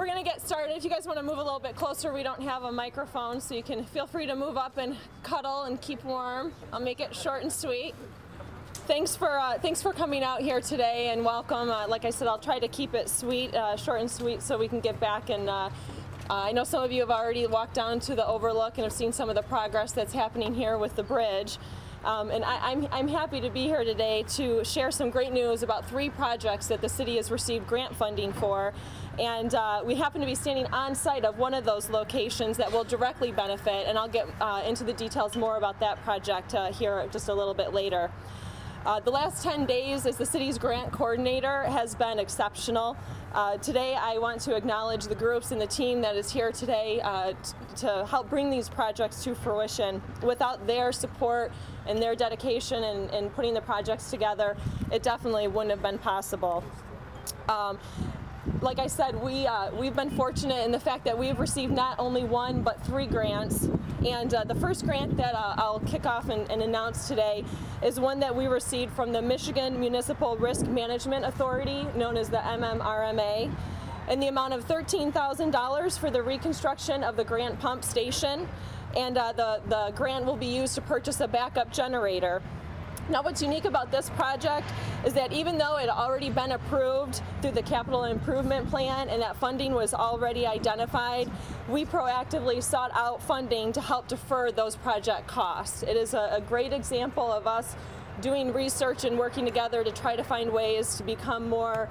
going to get started. If you guys want to move a little bit closer, we don't have a microphone, so you can feel free to move up and cuddle and keep warm. I'll make it short and sweet. Thanks for coming out here today, and welcome. Like I said, I'll try to keep it sweet, short and sweet, so we can get back. And I know some of you have already walked down to the overlook and have seen some of the progress that's happening here with the bridge. And I'm happy to be here today to share some great news about 3 projects that the city has received grant funding for. And we happen to be standing on site of one of those locations that will directly benefit, and I'll get into the details more about that project here just a little bit later. The last 10 days as the city's grant coordinator has been exceptional. Today I want to acknowledge the groups and the team that is here today to help bring these projects to fruition. Without their support and their dedication and putting the projects together, it definitely wouldn't have been possible. Like I said, we've been fortunate in the fact that we've received not only 1 but 3 grants. And the first grant that I'll kick off and announce today is one that we received from the Michigan Municipal Risk Management Authority, known as the MMRMA, in the amount of $13,000 for the reconstruction of the Grant Pump Station. And the grant will be used to purchase a backup generator. Now, what's unique about this project is that even though it had already been approved through the capital improvement plan and that funding was already identified, we proactively sought out funding to help defer those project costs. It is a great example of us doing research and working together to try to find ways to become more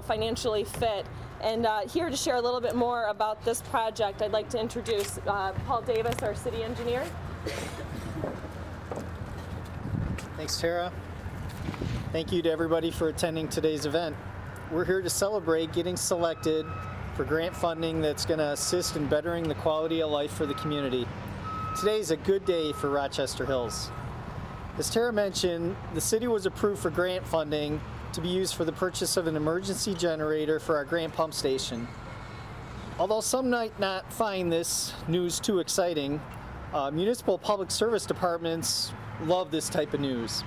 financially fit. And here to share a little bit more about this project, I'd like to introduce Paul Davis, our city engineer. Thanks, Tara. Thank you to everybody for attending today's event. We're here to celebrate getting selected for grant funding that's going to assist in bettering the quality of life for the community. Today is a good day for Rochester Hills. As Tara mentioned, the city was approved for grant funding to be used for the purchase of an emergency generator for our Grant Pump Station. Although some might not find this news too exciting, municipal public service departments love this type of news.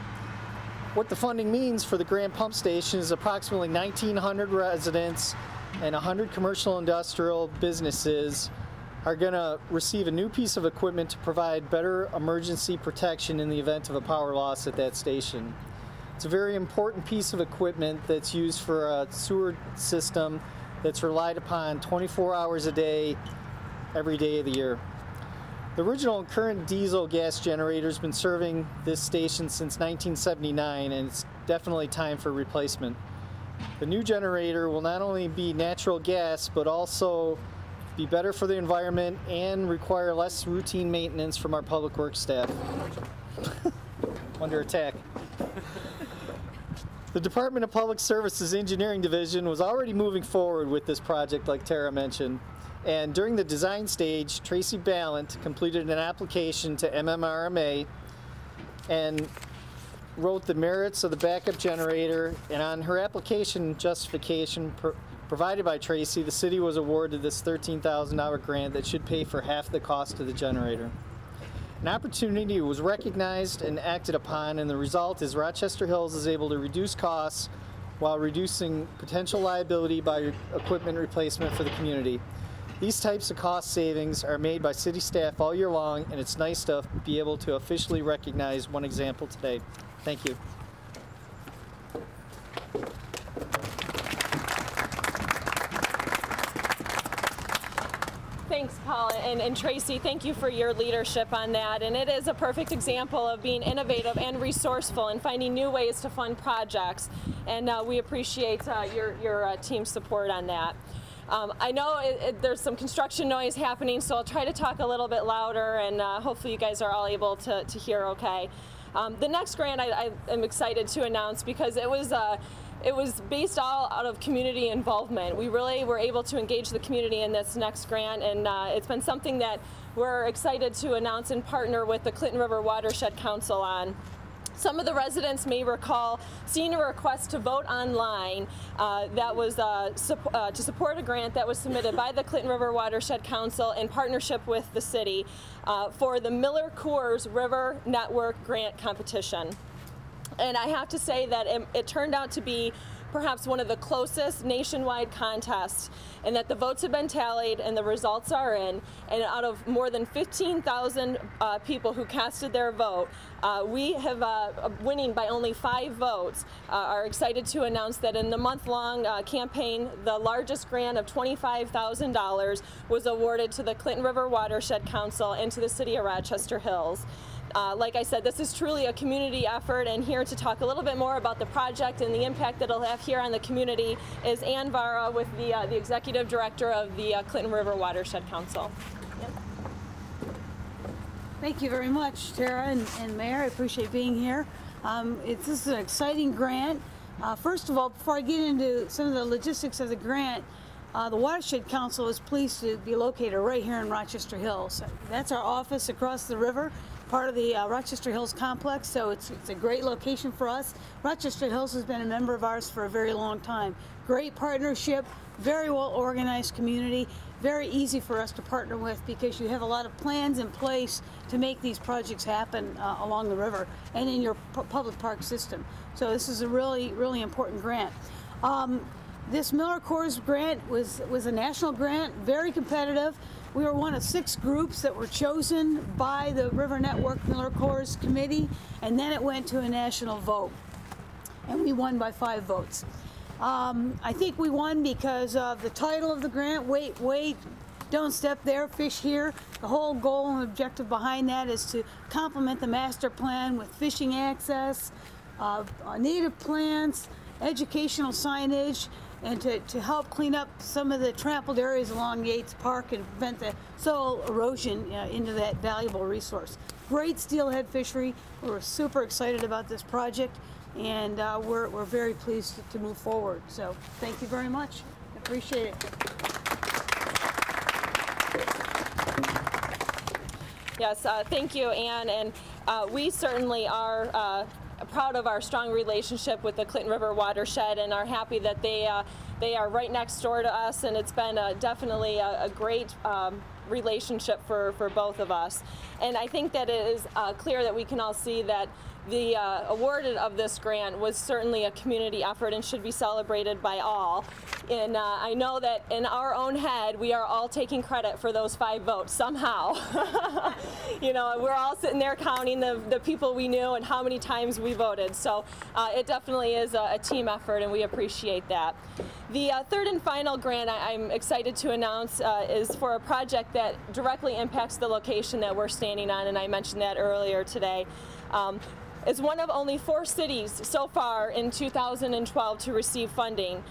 What the funding means for the Grant Pump Station is approximately 1,900 residents and 100 commercial industrial businesses are going to receive a new piece of equipment to provide better emergency protection in the event of a power loss at that station. It's a very important piece of equipment that's used for a sewer system that's relied upon 24 hours a day, every day of the year. The original and current diesel gas generator has been serving this station since 1979, and it's definitely time for replacement. The new generator will not only be natural gas, but also be better for the environment and require less routine maintenance from our public works staff. Under attack. The Department of Public Services Engineering Division was already moving forward with this project, like Tara mentioned. And during the design stage, Tracy Ballant completed an application to MMRMA and wrote the merits of the backup generator. And on her application justification provided by Tracy, the city was awarded this $13,000 grant that should pay for half the cost of the generator. An opportunity was recognized and acted upon, and the result is Rochester Hills is able to reduce costs while reducing potential liability by equipment replacement for the community. These types of cost savings are made by city staff all year long, and it's nice to be able to officially recognize one example today. Thank you. Thanks, Paul, and Tracy, thank you for your leadership on that. And it is a perfect example of being innovative and resourceful and finding new ways to fund projects. And we appreciate your team's support on that. I know there's some construction noise happening, so I'll try to talk a little bit louder, and hopefully you guys are all able to hear okay. The next grant I am excited to announce because it was based all out of community involvement. We really were able to engage the community in this next grant, and it's been something that we're excited to announce and partner with the Clinton River Watershed Council on. Some of the residents may recall seeing a request to vote online that was to support a grant that was submitted by the Clinton River Watershed Council in partnership with the city for the Miller Coors River Network Grant Competition. And I have to say that it turned out to be perhaps one of the closest nationwide contests, and that the votes have been tallied and the results are in, and out of more than 15,000 people who casted their vote, we have winning by only 5 votes, are excited to announce that in the month-long campaign, the largest grant of $25,000 was awarded to the Clinton River Watershed Council and to the City of Rochester Hills. Like I said, this is truly a community effort, and here to talk a little bit more about the project and the impact that it'll have here on the community is Ann Vara, with the Executive Director of the Clinton River Watershed Council. Yep. Thank you very much, Tara and Mayor. I appreciate being here. This is an exciting grant. First of all, before I get into some of the logistics of the grant, the Watershed Council is pleased to be located right here in Rochester Hills. That's our office across the river, part of the Rochester Hills complex, so it's a great location for us. Rochester Hills has been a member of ours for a very long time. Great partnership, very well organized community, very easy for us to partner with because you have a lot of plans in place to make these projects happen along the river and in your public park system. So this is a really, really important grant. This Miller Coors grant was a national grant, very competitive. We were one of 6 groups that were chosen by the River Network Miller Coors Committee, and then it went to a national vote, and we won by 5 votes. I think we won because of the title of the grant, Wait, Wait, Don't Step There, Fish Here. The whole goal and objective behind that is to complement the master plan with fishing access, native plants, educational signage, and to help clean up some of the trampled areas along Yates Park and prevent the soil erosion into that valuable resource. Great steelhead fishery. We're super excited about this project, and we're very pleased to move forward. So thank you very much. I appreciate it. Yes, thank you, Ann, and we certainly are proud of our strong relationship with the Clinton River Watershed and are happy that they are right next door to us, and it's been definitely a great relationship for both of us. And I think that it is clear that we can all see that the award of this grant was certainly a community effort and should be celebrated by all. And I know that in our own head, we are all taking credit for those 5 votes somehow. You know, we're all sitting there counting the people we knew and how many times we voted. So it definitely is a team effort, and we appreciate that. The third and final grant I'm excited to announce is for a project that directly impacts the location that we're standing on, and I mentioned that earlier today. It's one of only 4 cities so far in 2012 to receive funding.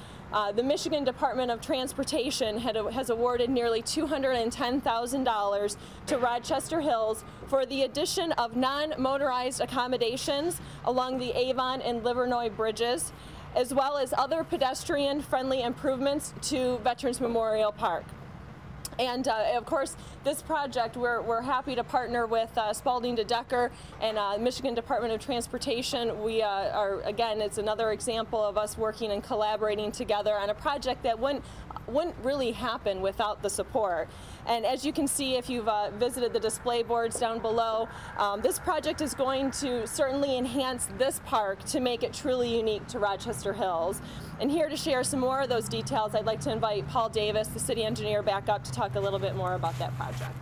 The Michigan Department of Transportation has awarded nearly $210,000 to Rochester Hills for the addition of non-motorized accommodations along the Avon and Livernois bridges, as well as other pedestrian-friendly improvements to Veterans Memorial Park. And of course, this project, we're happy to partner with Spalding to Decker and Michigan Department of Transportation. We are, again, it's another example of us working and collaborating together on a project that wouldn't really happen without the support. And as you can see, if you've visited the display boards down below, this project is going to certainly enhance this park to make it truly unique to Rochester Hills. And here to share some more of those details, I'd like to invite Paul Davis, the city engineer, back up to talk a little bit more about that project.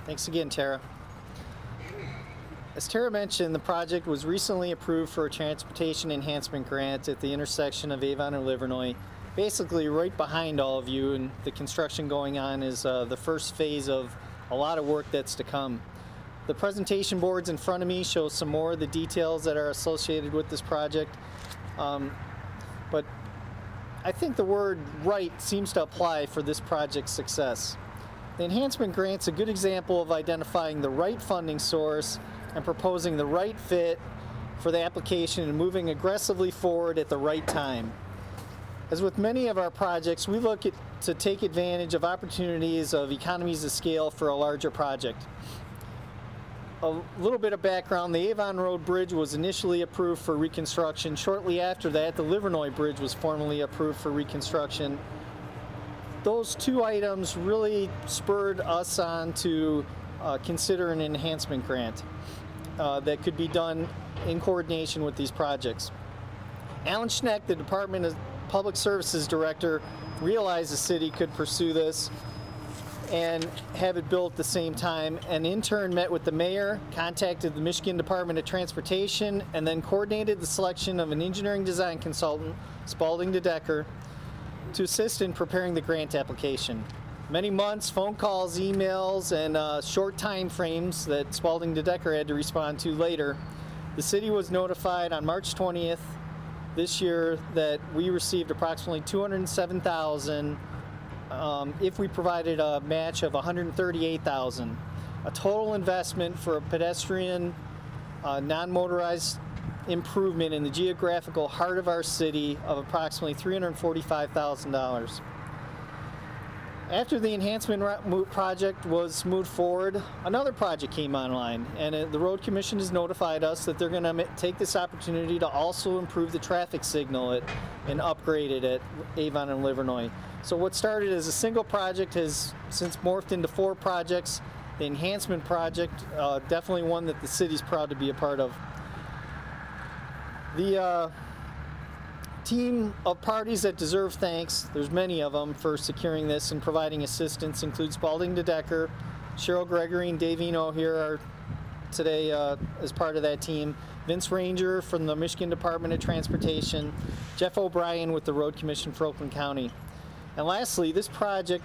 Thanks again, Tara. As Tara mentioned, the project was recently approved for a transportation enhancement grant at the intersection of Avon and Livernois. Basically right behind all of you, and the construction going on is the first phase of a lot of work that's to come. The presentation boards in front of me show some more of the details that are associated with this project. But I think the word right seems to apply for this project's success. The enhancement grant's a good example of identifying the right funding source and proposing the right fit for the application and moving aggressively forward at the right time. As with many of our projects, we look to take advantage of opportunities of economies of scale for a larger project. A little bit of background, the Avon Road Bridge was initially approved for reconstruction. Shortly after that, the Livernois Bridge was formally approved for reconstruction. Those 2 items really spurred us on to consider an enhancement grant that could be done in coordination with these projects. Alan Schneck, the Department of Public Services Director, realized the city could pursue this and have it built at the same time, and in turn met with the mayor, contacted the Michigan Department of Transportation, and then coordinated the selection of an engineering design consultant, Spalding de Decker, to assist in preparing the grant application. Many months, phone calls, emails, and short time frames that Spalding de Decker had to respond to later. The city was notified on March 20th this year that we received approximately $207,000 if we provided a match of $138,000. A total investment for a pedestrian, non-motorized improvement in the geographical heart of our city of approximately $345,000. After the enhancement project was moved forward, another project came online, and the Road Commission has notified us that they're going to take this opportunity to also improve the traffic signal and upgrade it at Avon and Livernois. So what started as a single project has since morphed into 4 projects. The enhancement project, definitely one that the city's proud to be a part of. The team of parties that deserve thanks, there's many of them, for securing this and providing assistance include Spalding de Decker, Cheryl Gregory and Dave Eno here are today as part of that team, Vince Ranger from the Michigan Department of Transportation, Jeff O'Brien with the Road Commission for Oakland County. And lastly, this project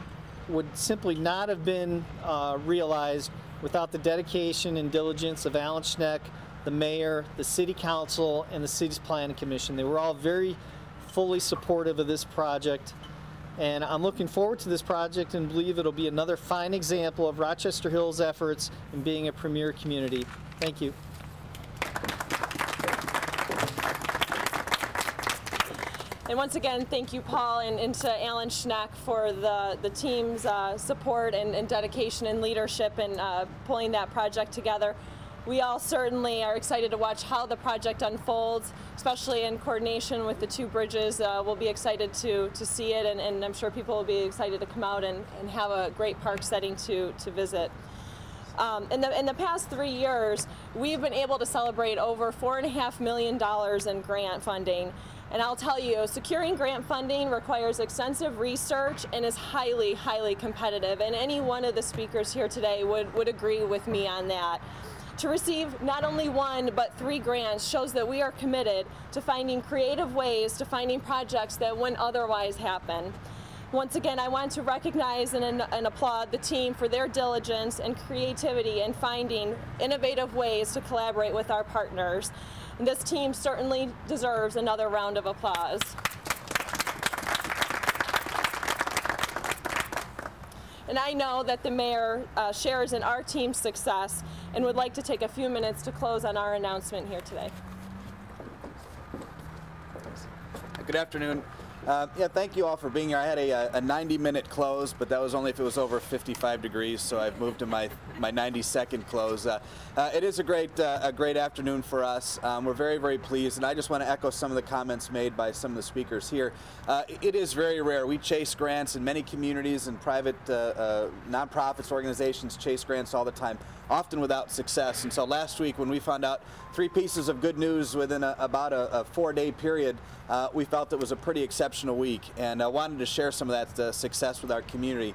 would simply not have been realized without the dedication and diligence of Alan Schneck, the mayor, the city council, and the city's planning commission. They were all very fully supportive of this project, and I'm looking forward to this project and believe it'll be another fine example of Rochester Hills' efforts in being a premier community. Thank you. And once again, thank you, Paul, and to Alan Schneck for the team's support and dedication and leadership in pulling that project together. We all certainly are excited to watch how the project unfolds, especially in coordination with the 2 bridges. We'll be excited to see it, and I'm sure people will be excited to come out and have a great park setting to visit. In the past 3 years, we've been able to celebrate over $4.5 million in grant funding. And I'll tell you, securing grant funding requires extensive research and is highly, highly competitive. And any one of the speakers here today would agree with me on that. To receive not only 1, but 3 grants shows that we are committed to finding creative ways to finding projects that wouldn't otherwise happen. Once again, I want to recognize and applaud the team for their diligence and creativity in finding innovative ways to collaborate with our partners. And this team certainly deserves another round of applause. And I know that the mayor shares in our team's success and would like to take a few minutes to close on our announcement here today. Good afternoon. Yeah, thank you all for being here. I had a 90-minute close, but that was only if it was over 55 degrees, so I've moved to my 90-second close. It is a great afternoon for us. We're very, very pleased, and I just want to echo some of the comments made by some of the speakers here. It is very rare. We chase grants in many communities, and private nonprofits, organizations chase grants all the time, often without success. And so last week, when we found out 3 pieces of good news within about a 4-day period, we felt it was a pretty exceptional week, and I wanted to share some of that success with our community.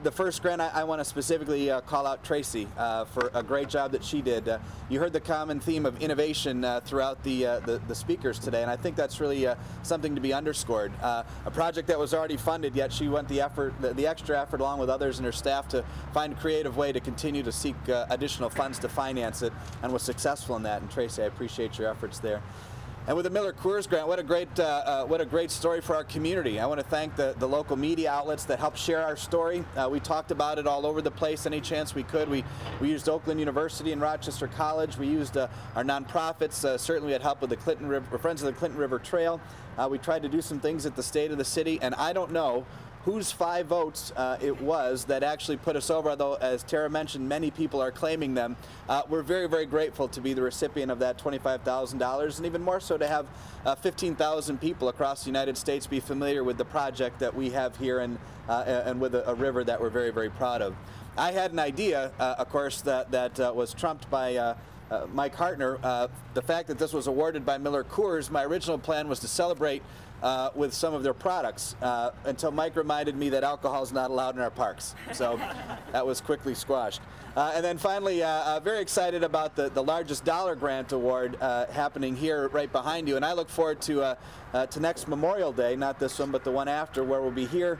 The first grant, I want to specifically call out Tracy for a great job that she did. You heard the common theme of innovation throughout the speakers today, and I think that's really something to be underscored. A project that was already funded, yet she went the extra effort along with others and her staff to find a creative way to continue to seek additional funds to finance it, and was successful in that. And Tracy, I appreciate your efforts there. And with the Miller Coors grant, what a great story for our community. I want to thank the local media outlets that helped share our story. We talked about it all over the place any chance we could. We used Oakland University and Rochester College. We used our nonprofits. Certainly we had help with the Friends of the Clinton River Trail. We tried to do some things at the state of the city, and I don't know whose 5 votes it was that actually put us over, although, as Tara mentioned, many people are claiming them. We're very, very grateful to be the recipient of that $25,000, and even more so to have 15,000 people across the United States be familiar with the project that we have here and with a river that we're very, very proud of. I had an idea, of course, that was trumped by Mike Hartner, the fact that this was awarded by Miller Coors, my original plan was to celebrate with some of their products until Mike reminded me that alcohol is not allowed in our parks. So that was quickly squashed. And then finally, very excited about the largest dollar grant award happening here right behind you. And I look forward to next Memorial Day, not this one, but the one after, where we'll be here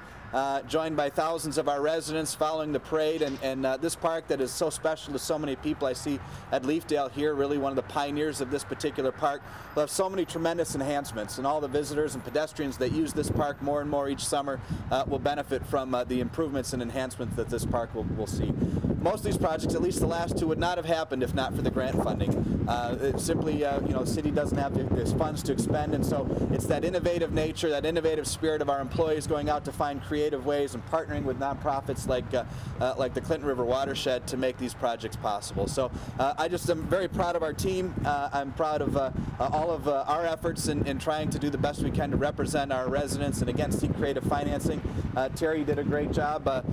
joined by thousands of our residents following the parade, and this park that is so special to so many people. I see at Leafdale here, really one of the pioneers of this particular park. We'll have so many tremendous enhancements, and all the visitors and pedestrians that use this park more and more each summer will benefit from the improvements and enhancements that this park will see. Most of these projects, at least the last two, would not have happened if not for the grant funding. It's simply, the city doesn't have the funds to expend, and so it's that innovative nature, that innovative spirit of our employees going out to find creative ways and partnering with nonprofits like the Clinton River Watershed to make these projects possible. So I just am very proud of our team. I'm proud of all of our efforts in trying to do the best we can to represent our residents and again seek creative financing. Terry did a great job.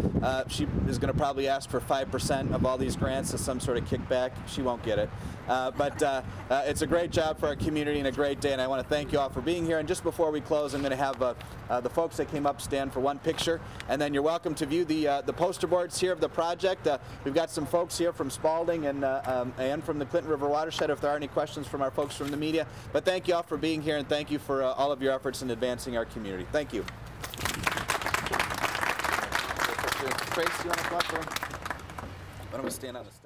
She is going to probably ask for 5% of all these grants as some sort of kickback. She won't get it. But it's a great job for our community and a great day, and I want to thank you all for being here. And just before we close, I'm going to have the folks that came up stand for one picture, and then you're welcome to view the poster boards here of the project. We've got some folks here from Spalding and from the Clinton River Watershed if there are any questions from our folks from the media. But thank you all for being here, and thank you for all of your efforts in advancing our community. Thank you. Trace, you want to go up there? Why don't we stand on the step?